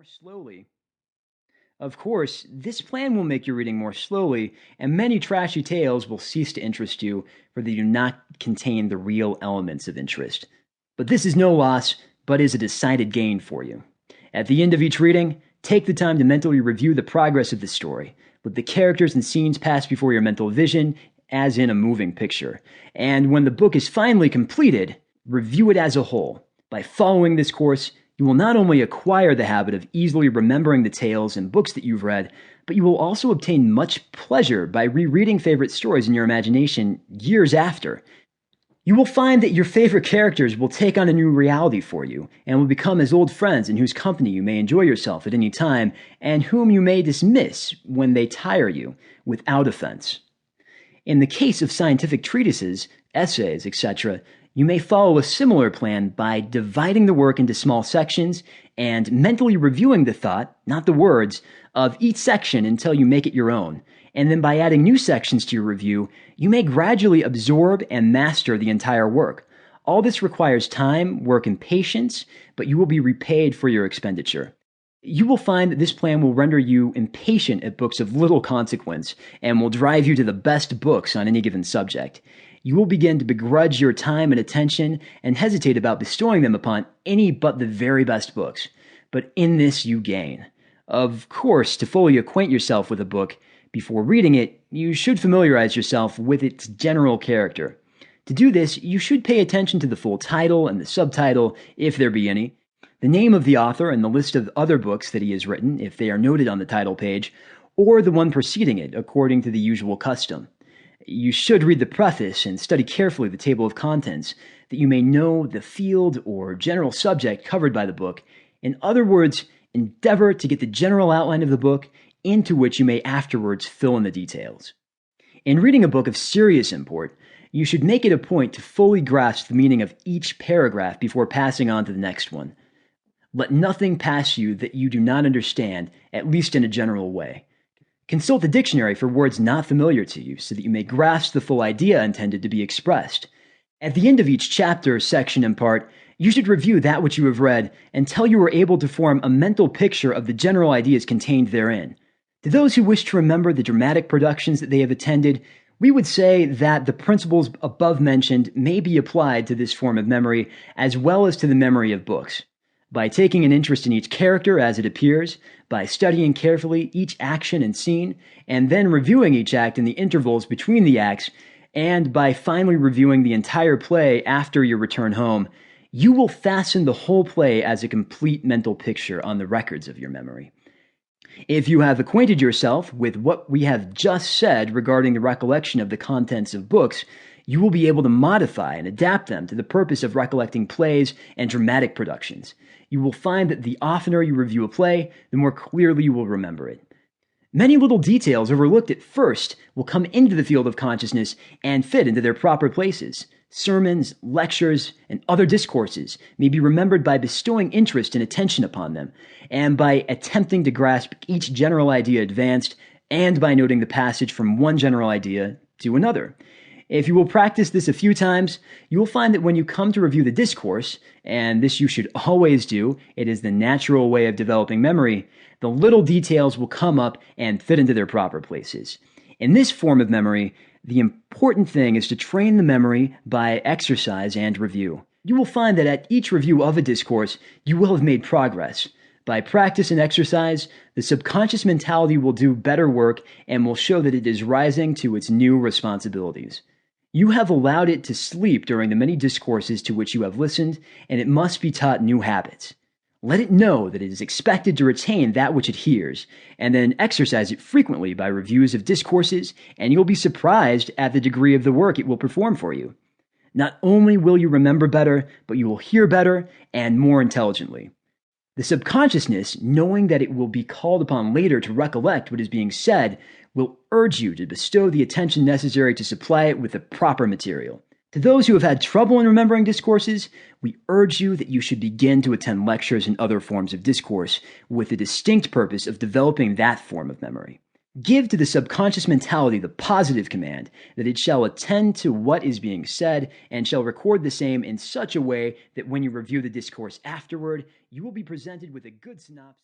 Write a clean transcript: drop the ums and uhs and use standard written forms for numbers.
slowly. Of course, this plan will make your reading more slowly, and many trashy tales will cease to interest you, for they do not contain the real elements of interest. But this is no loss, but is a decided gain for you. At the end of each reading, take the time to mentally review the progress of the story. Let the characters and scenes pass before your mental vision, as in a moving picture. And when the book is finally completed, review it as a whole. By following this course, you will not only acquire the habit of easily remembering the tales and books that you've read, but you will also obtain much pleasure by rereading favorite stories in your imagination years after. You will find that your favorite characters will take on a new reality for you, and will become as old friends in whose company you may enjoy yourself at any time, and whom you may dismiss when they tire you, without offense. In the case of scientific treatises, essays, etc., you may follow a similar plan by dividing the work into small sections and mentally reviewing the thought, not the words, of each section until you make it your own. And then by adding new sections to your review, you may gradually absorb and master the entire work. All this requires time, work, and patience, but you will be repaid for your expenditure. You will find that this plan will render you impatient at books of little consequence and will drive you to the best books on any given subject. You will begin to begrudge your time and attention and hesitate about bestowing them upon any but the very best books. But in this you gain. Of course, to fully acquaint yourself with a book before reading it, you should familiarize yourself with its general character. To do this, you should pay attention to the full title and the subtitle, if there be any, the name of the author and the list of other books that he has written, if they are noted on the title page, or the one preceding it, according to the usual custom. You should read the preface and study carefully the table of contents, that you may know the field or general subject covered by the book. In other words, endeavor to get the general outline of the book, into which you may afterwards fill in the details. In reading a book of serious import, you should make it a point to fully grasp the meaning of each paragraph before passing on to the next one. Let nothing pass you that you do not understand, at least in a general way. Consult the dictionary for words not familiar to you, so that you may grasp the full idea intended to be expressed. At the end of each chapter, section, and part, you should review that which you have read until you are able to form a mental picture of the general ideas contained therein. To those who wish to remember the dramatic productions that they have attended, we would say that the principles above mentioned may be applied to this form of memory as well as to the memory of books. By taking an interest in each character as it appears, by studying carefully each action and scene, and then reviewing each act in the intervals between the acts, and by finally reviewing the entire play after your return home, you will fasten the whole play as a complete mental picture on the records of your memory. If you have acquainted yourself with what we have just said regarding the recollection of the contents of books, you will be able to modify and adapt them to the purpose of recollecting plays and dramatic productions. You will find that the oftener you review a play, the more clearly you will remember it. Many little details overlooked at first will come into the field of consciousness and fit into their proper places. Sermons, lectures, and other discourses may be remembered by bestowing interest and attention upon them, and by attempting to grasp each general idea advanced, and by noting the passage from one general idea to another. If you will practice this a few times, you will find that when you come to review the discourse, and this you should always do, it is the natural way of developing memory, the little details will come up and fit into their proper places. In this form of memory, the important thing is to train the memory by exercise and review. You will find that at each review of a discourse, you will have made progress. By practice and exercise, the subconscious mentality will do better work and will show that it is rising to its new responsibilities. You have allowed it to sleep during the many discourses to which you have listened, and it must be taught new habits. Let it know that it is expected to retain that which it hears, and then exercise it frequently by reviews of discourses, and you'll be surprised at the degree of the work it will perform for you. Not only will you remember better, but you will hear better and more intelligently. The subconsciousness, knowing that it will be called upon later to recollect what is being said, will urge you to bestow the attention necessary to supply it with the proper material. To those who have had trouble in remembering discourses, we urge you that you should begin to attend lectures and other forms of discourse with the distinct purpose of developing that form of memory. Give to the subconscious mentality the positive command that it shall attend to what is being said and shall record the same in such a way that when you review the discourse afterward, you will be presented with a good synopsis.